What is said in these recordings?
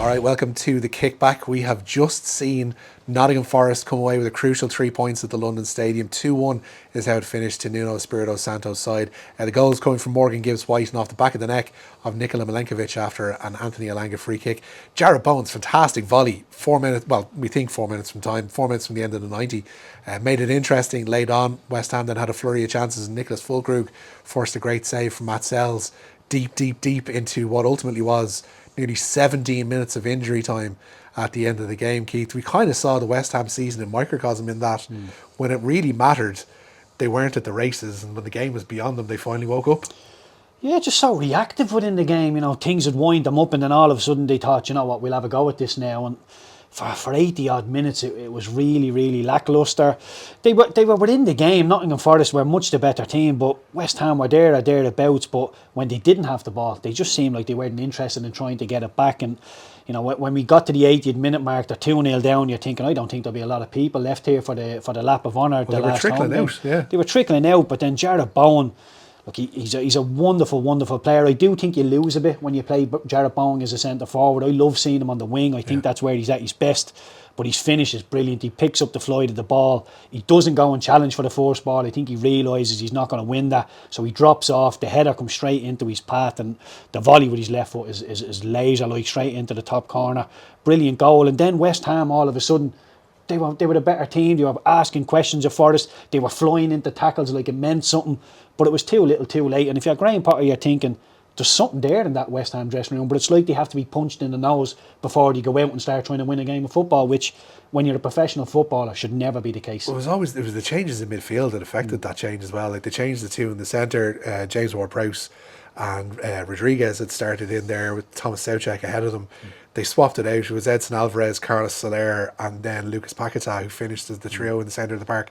right, welcome to the kickback. We have just seen Nottingham Forest come away with a crucial 3 points at the London Stadium. 2-1 is how it finished to Nuno Espirito Santo's side. The goals coming from Morgan Gibbs-White and off the back of the neck of Nikola Milenkovic after an Anthony Elanga free kick. Jarrod Bowen's fantastic volley, 4 minutes, well, we think 4 minutes from time, 4 minutes from the end of the 90. Made it interesting, laid on. West Ham then had a flurry of chances and Nicholas Fulkrug forced a great save from Matt Sells deep into what ultimately was nearly 17 minutes of injury time at the end of the game, Keith. We kind of saw the West Ham season in microcosm in that when it really mattered, they weren't at the races, and when the game was beyond them, they finally woke up. Yeah, just so reactive within the game. You know, things would wind them up, and then all of a sudden they thought, you know what, we'll have a go at this now. And for 80 odd minutes, it was really lacklustre. They were within the game. Nottingham Forest were much the better team, but West Ham were there or thereabouts. But when they didn't have the ball, they just seemed like they weren't interested in trying to get it back. And you know, when we got to the 80th minute mark, they're 2-0 down. You're thinking, I don't think there'll be a lot of people left here for the lap of honour. Well, they were trickling out. Yeah, they were trickling out. But then Jarrod Bowen. Look, he's a wonderful player. I do think you lose a bit when you play Jarrod Bowen as a centre forward. I love seeing him on the wing. I think that's where he's at his best. But his finish is brilliant. He picks up the flight of the ball. He doesn't go and challenge for the first ball. I think he realises he's not going to win that. So he drops off. The header comes straight into his path. And the volley with his left foot is laser-like straight into the top corner. Brilliant goal. And then West Ham, all of a sudden, they were the better team. They were asking questions of Forest. They were flying into tackles like it meant something. But it was too little, too late. And if you're Graham Potter, you're thinking, there's something there in that West Ham dressing room. But it's like they have to be punched in the nose before they go out and start trying to win a game of football, which, when you're a professional footballer, should never be the case. Well, it was the changes in midfield that affected that change as well. Like they changed the two in the centre. James Ward-Prowse and Rodriguez had started in there with Thomas Soucek ahead of them. They swapped it out. It was Edson Alvarez, Carlos Soler, and then Lucas Paquetá, who finished as the trio in the centre of the park.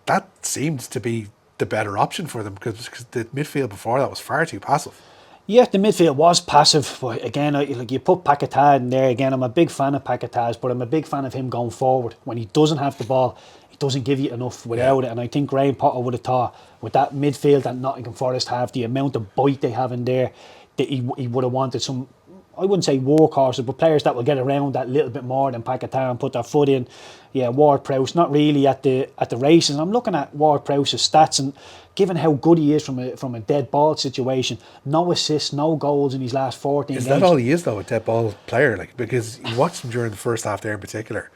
That seemed to be the better option for them because the midfield before that was far too passive. Yeah, the midfield was passive, but again, like you put Paquetá in there again. I'm a big fan of Paquetá's, but I'm a big fan of him going forward. When he doesn't have the ball, he doesn't give you enough without it. And I think Graham Potter would have thought with that midfield that Nottingham Forest have, the amount of bite they have in there, that he would have wanted some, I wouldn't say workhorses, but players that will get around that little bit more than Paquetá and put their foot in. Yeah, Ward-Prowse not really at the races. And I'm looking at Ward-Prowse's stats, and given how good he is from a dead ball situation, no assists, no goals in his last 14 games. Is that all he is though, a dead ball player? Like, because you watched him during the first half there in particular.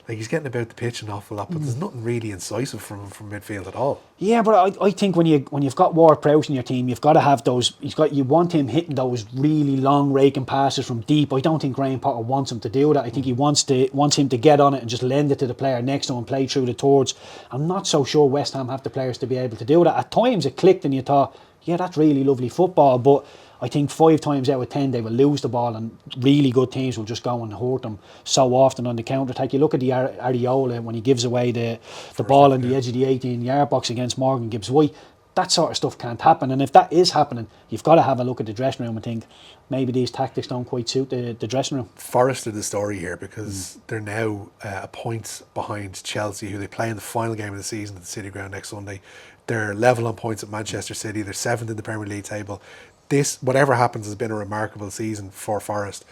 Like, he's getting about the pitch an awful lot, but there's nothing really incisive from midfield at all. Yeah, but I think when you've got Ward-Prowse in your team, you've got to have those. You want him hitting those really long raking passes from deep. I don't think Graham Potter wants him to do that. I think he wants him to get on it and just lend it to the player next to him and play through the towards. I'm not so sure West Ham have the players to be able to do that. At times it clicked and you thought, yeah, that's really lovely football, but I think 5 times out of 10 they will lose the ball and really good teams will just go and hurt them so often on the counter-attack. You look at the Areola when he gives away the ball on the edge of the 18-yard box against Morgan Gibbs-White. That sort of stuff can't happen, and if that is happening, you've got to have a look at the dressing room and think maybe these tactics don't quite suit the dressing room. Forest are the story here because they're now a point behind Chelsea, who they play in the final game of the season at the City Ground next Sunday. They're level on points at Manchester City. They're 7th in the Premier League table. This, whatever happens, has been a remarkable season for Forest.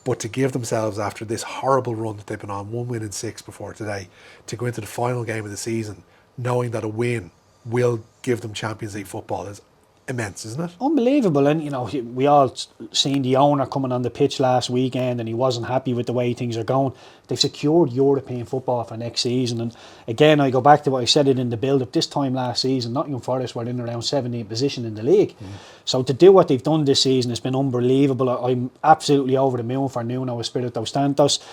But to give themselves, after this horrible run that they've been on, 1 win in 6 before today, to go into the final game of the season, knowing that a win will give them Champions League football, is immense, isn't it? Unbelievable. And you know, we all seen the owner coming on the pitch last weekend and he wasn't happy with the way things are going. They've secured European football for next season, and again I go back to what I said it in the build-up. This time last season Nottingham Forest were in around 17th position in the league. So to do what they've done this season has been unbelievable. I'm absolutely over the moon for Nuno Espirito Santos.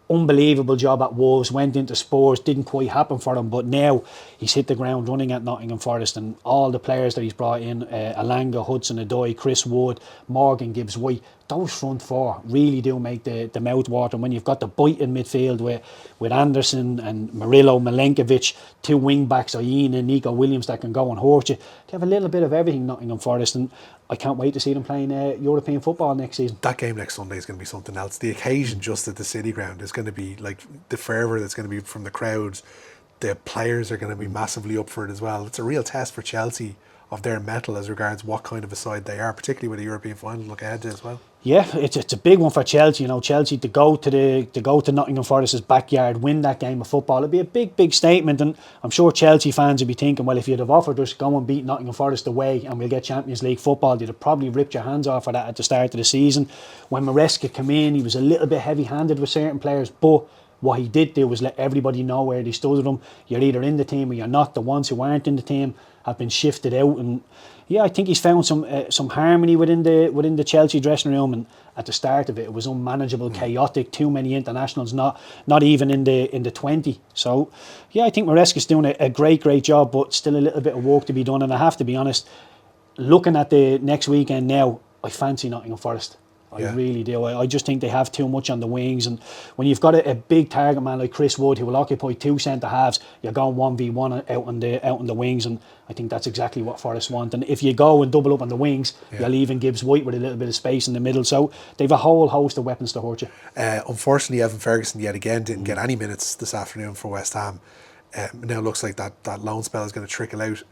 Unbelievable job at Wolves, went into Spurs, didn't quite happen for him, but now he's hit the ground running at Nottingham Forest, and all the players that he's brought in, Elanga, Hudson-Odoi, Chris Wood, Morgan Gibbs-White, those front four really do make the mouth water. When you've got the bite in midfield with Anderson and Murillo, Milenkovic, 2 wing backs, Ian and Nico Williams that can go and hurt you. They have a little bit of everything, Nottingham Forest, and I can't wait to see them playing European football next season. That game next Sunday is going to be something else. The occasion just at the City Ground is going to be like the fervour that's going to be from the crowds. The players are going to be massively up for it as well. It's a real test for Chelsea of their mettle as regards what kind of a side they are, particularly with the European final look ahead to as well. Yeah, it's a big one for Chelsea. You know, Chelsea to go to Nottingham Forest's backyard, win that game of football. It'd be a big statement, and I'm sure Chelsea fans would be thinking, well, if you'd have offered us go and beat Nottingham Forest away and we'll get Champions League football, they'd have probably ripped your hands off for that at the start of the season. When Maresca came in, he was a little bit heavy-handed with certain players, but what he did do was let everybody know where they stood with him. You're either in the team or you're not. The ones who aren't in the team have been shifted out, and yeah, I think he's found some harmony within the Chelsea dressing room. And at the start of it, it was unmanageable, chaotic. Too many internationals, not even in the 20. So yeah, I think Maresca's doing a great job, but still a little bit of work to be done. And I have to be honest, looking at the next weekend now, I fancy Nottingham Forest. I really do. I just think they have too much on the wings, and when you've got a big target man like Chris Wood who will occupy two centre halves, you're going 1v1 out on the wings, and I think that's exactly what Forest want. And if you go and double up on the wings, you're leaving Gibbs White with a little bit of space in the middle. So they've a whole host of weapons to hurt you. Unfortunately, Evan Ferguson yet again didn't get any minutes this afternoon for West Ham. Now it looks like that loan spell is going to trickle out.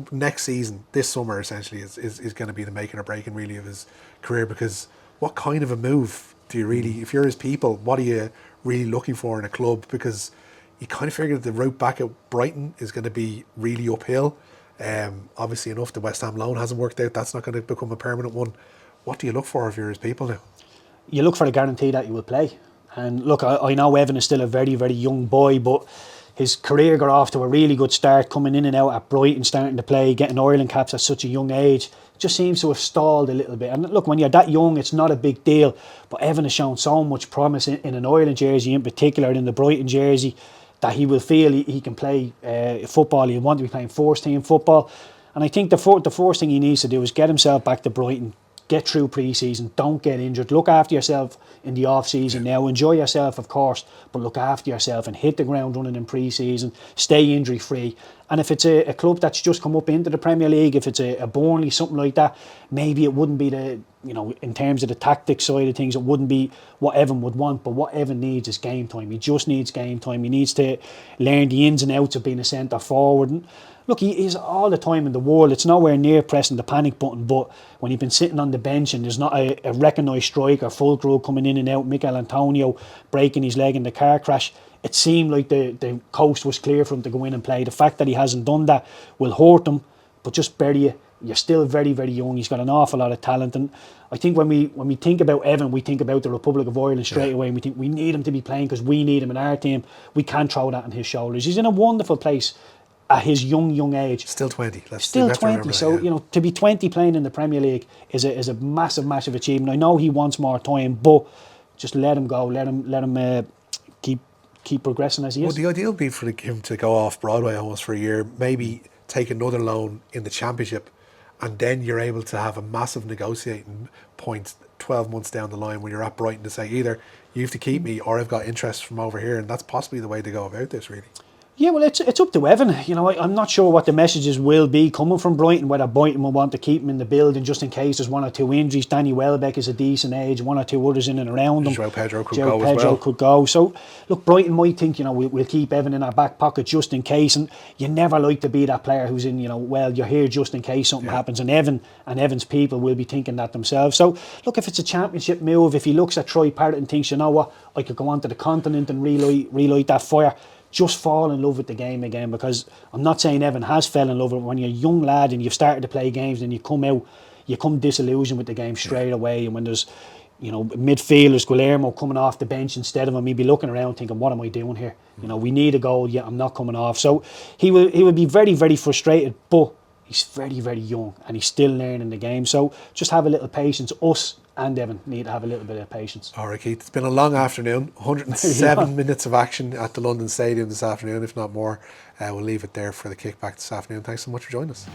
Next season, this summer essentially is going to be the making or breaking really of his career, because what kind of a move do you really, if you're his people, what are you really looking for in a club? Because you kind of figure that the route back at Brighton is going to be really uphill. Obviously enough, the West Ham loan hasn't worked out. That's not going to become a permanent one. What do you look for if you're his people now? You look for a guarantee that you will play. And look, I know Evan is still a very young boy, but his career got off to a really good start, coming in and out at Brighton, starting to play, getting Ireland caps at such a young age. Just seems to have stalled a little bit. And look, when you're that young, it's not a big deal. But Evan has shown so much promise in an Ireland jersey, in particular in the Brighton jersey, that he will feel he can play football. He'll want to be playing first team football. And I think the first thing he needs to do is get himself back to Brighton, get through pre-season, don't get injured, look after yourself in the off-season now, enjoy yourself of course, but look after yourself and hit the ground running in pre-season, stay injury free. And if it's a club that's just come up into the Premier League, if it's a Burnley, something like that, maybe it wouldn't be in terms of the tactics side of things, it wouldn't be what Evan would want. But what Evan needs is game time. He just needs game time. He needs to learn the ins and outs of being a centre forward. And look, he's all the time in the world. It's nowhere near pressing the panic button, but when you've been sitting on the bench and there's not a recognised striker, Fulcrum coming in and out, Mikel Antonio breaking his leg in the car crash, it seemed like the coast was clear for him to go in and play. The fact that he hasn't done that will hurt him, but just bury you. You're still very young. He's got an awful lot of talent, and I think when we think about Evan, we think about the Republic of Ireland straight away, and we think we need him to be playing because we need him in our team. We can't throw that on his shoulders. He's in a wonderful place at his young age. Still 20. Still 20. So, to be 20 playing in the Premier League is a massive achievement. I know he wants more time, but just let him go. Let him keep progressing as he is. Well, the ideal would be for him to go off Broadway almost for a year, maybe take another loan in the Championship, and then you're able to have a massive negotiating point 12 months down the line when you're at Brighton to say either you have to keep me or I've got interest from over here, and that's possibly the way to go about this, really. Yeah, well, it's up to Evan. I'm not sure what the messages will be coming from Brighton, whether Brighton will want to keep him in the building just in case there's one or two injuries. Danny Welbeck is a decent age, one or two others in and around him. João Pedro could go. So, look, Brighton might think, we'll keep Evan in our back pocket just in case. And you never like to be that player who's in, you're here just in case something happens. And Evan's people will be thinking that themselves. So, look, if it's a Championship move, if he looks at Troy Parrott and thinks, you know what, I could go onto the continent and relight that fire, just fall in love with the game again, because I'm not saying Evan has fell in love with it. When you're a young lad and you've started to play games and you come disillusioned with the game straight away, and when there's midfielders, Guillermo coming off the bench instead of him, he'd be looking around thinking, what am I doing here? We need a goal, yet I'm not coming off. So he would be very frustrated, but he's very young and he's still learning the game. So just have a little patience. Us and Evan need to have a little bit of patience. All right, Keith, it's been a long afternoon. 107 minutes of action at the London Stadium this afternoon, if not more. We'll leave it there for the kickback this afternoon. Thanks so much for joining us.